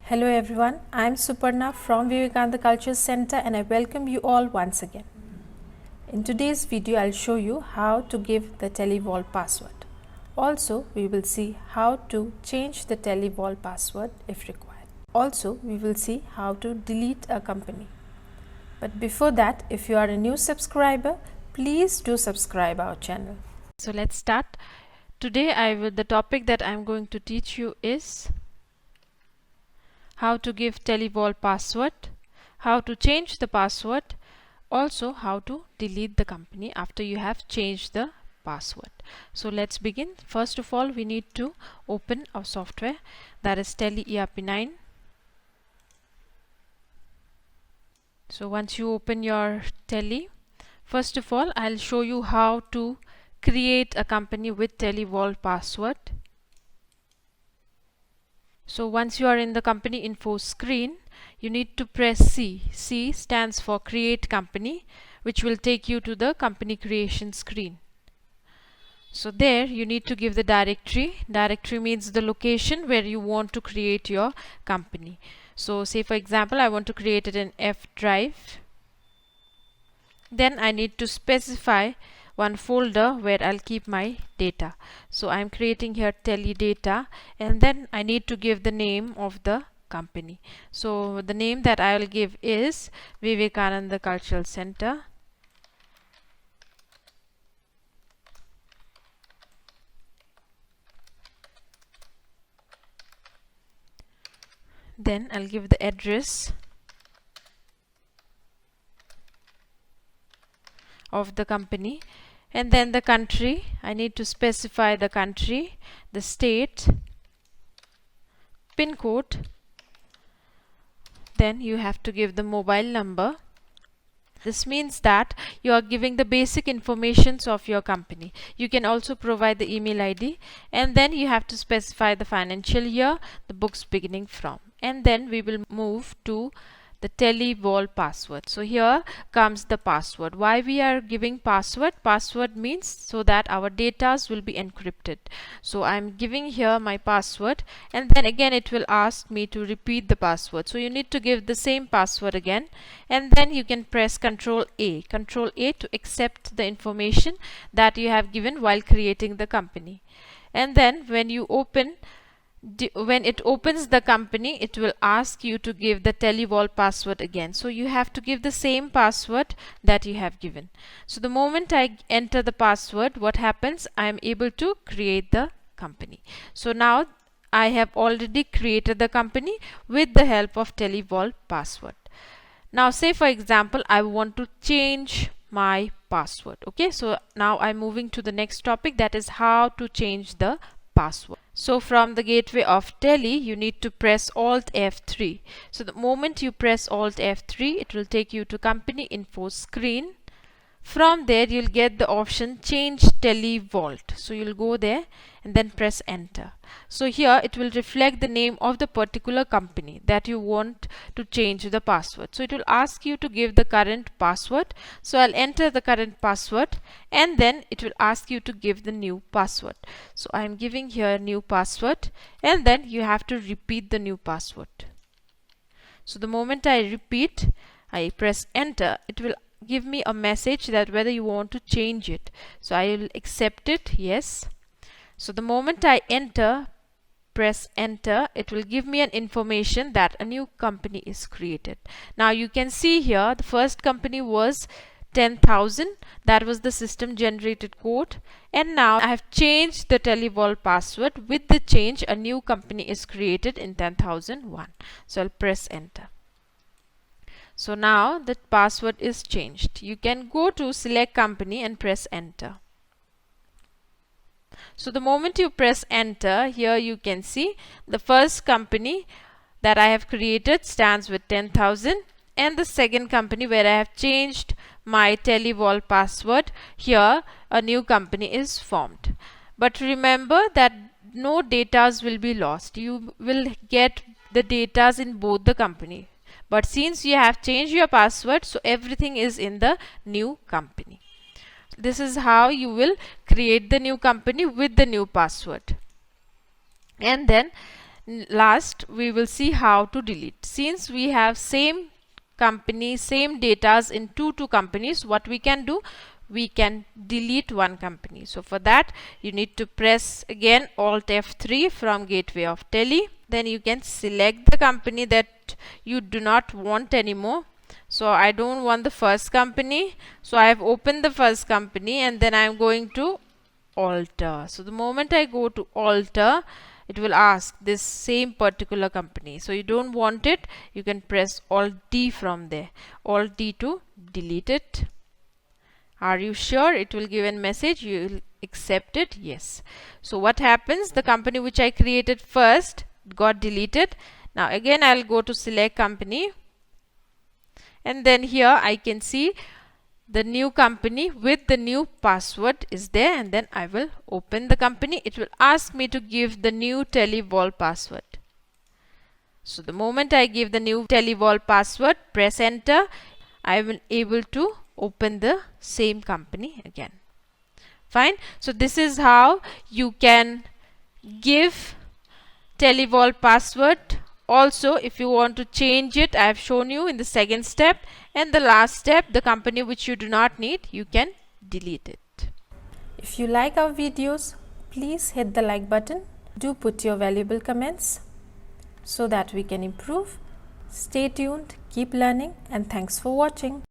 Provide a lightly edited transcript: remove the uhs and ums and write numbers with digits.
Hello everyone, I am Suparna from Vivekananda Culture Center and I welcome you all once again. In today's video, I'll show you how to give the TeleVault password. Also, we will see how to change the TeleVault password if required. Also, we will see how to delete a company. But before that, if you are a new subscriber, please do subscribe our channel. So let's start. Today, the topic that I'm going to teach you is how to give TeleVault password, how to change the password, also how to delete the company after you have changed the password. So let's begin. First of all, we need to open our software, that is Tele ERP9. So once you open your Tele, first of all I'll show you how to create a company with TeleVault password. So once you are in the company info screen, you need to press C. C stands for create company, which will take you to the company creation screen. So there you need to give the directory. Directory means the location where you want to create your company. So say for example, I want to create it in F drive. Then I need to specify one folder where I'll keep my data. So I'm creating here teledata, and then I need to give the name of the company. So the name that I'll give is Vivekananda Cultural Center. Then I'll give the address of the company, and then the country. I need to specify the country, the state, pin code. Then you have to give the mobile number. This means that you are giving the basic informations of your company. You can also provide the email ID, and then you have to specify the financial year, the books beginning from, and then we will move to the TeleVault password. So here comes the password. Why we are giving password? Password means so that our data will be encrypted. So I'm giving here my password, and then again it will ask me to repeat the password. So you need to give the same password again, and then you can press Ctrl A. Ctrl A to accept the information that you have given while creating the company. And then when you open when it opens the company, it will ask you to give the TeleVault password again. So you have to give the same password that you have given. So the moment I enter the password, what happens? I am able to create the company. So now I have already created the company with the help of TeleVault password. Now say for example, I want to change my password. Okay, so now I'm moving to the next topic, that is how to change the password. So from the gateway of Tele, you need to press Alt F3. So the moment you press Alt F3, it will take you to company info screen. From there you'll get the option change TeleVault. So you'll go there and then press enter. So here it will reflect the name of the particular company that you want to change the password. So it will ask you to give the current password. So I'll enter the current password, and then it will ask you to give the new password. So I'm giving here new password, and then you have to repeat the new password. So the moment I repeat, I press enter, it will give me a message that whether you want to change it. So I will accept it, yes. So the moment I press enter, it will give me an information that a new company is created. Now you can see here the first company was 10,000. That was the system generated code, and now I have changed the TeleVault password. With the change, a new company is created in 10,001. So I'll press enter. So now the password is changed. You can go to select company and press enter. So the moment you press enter, here you can see the first company that I have created stands with 10,000, and the second company where I have changed my TeleVault password, here a new company is formed. But remember that no data will be lost. You will get the data in both the company. But since you have changed your password, so everything is in the new company. This is how you will create the new company with the new password. And then last we will see how to delete. Since we have same company, same datas in two companies, what we can do, we can delete one company. So for that you need to press again Alt F3 from Gateway of Tele. Then you can select the company that you do not want anymore. So I don't want the first company, so I have opened the first company, and then I am going to alter. So the moment I go to alter, it will ask this same particular company. So you don't want it, you can press Alt D from there. Alt D to delete it. Are you sure? It will give a message. You will accept it. Yes. So what happens? The company which I created first got deleted. Now again I'll go to select company, and then here I can see the new company with the new password is there, and then I will open the company. It will ask me to give the new Televol password. So the moment I give the new Televol password, press enter, I will able to open the same company again. Fine. So this is how you can give Televol password. Also, if you want to change it, I have shown you in the second step, and the last step, the company which you do not need, you can delete it. If you like our videos, please hit the like button. Do put your valuable comments so that we can improve. Stay tuned, keep learning, and thanks for watching.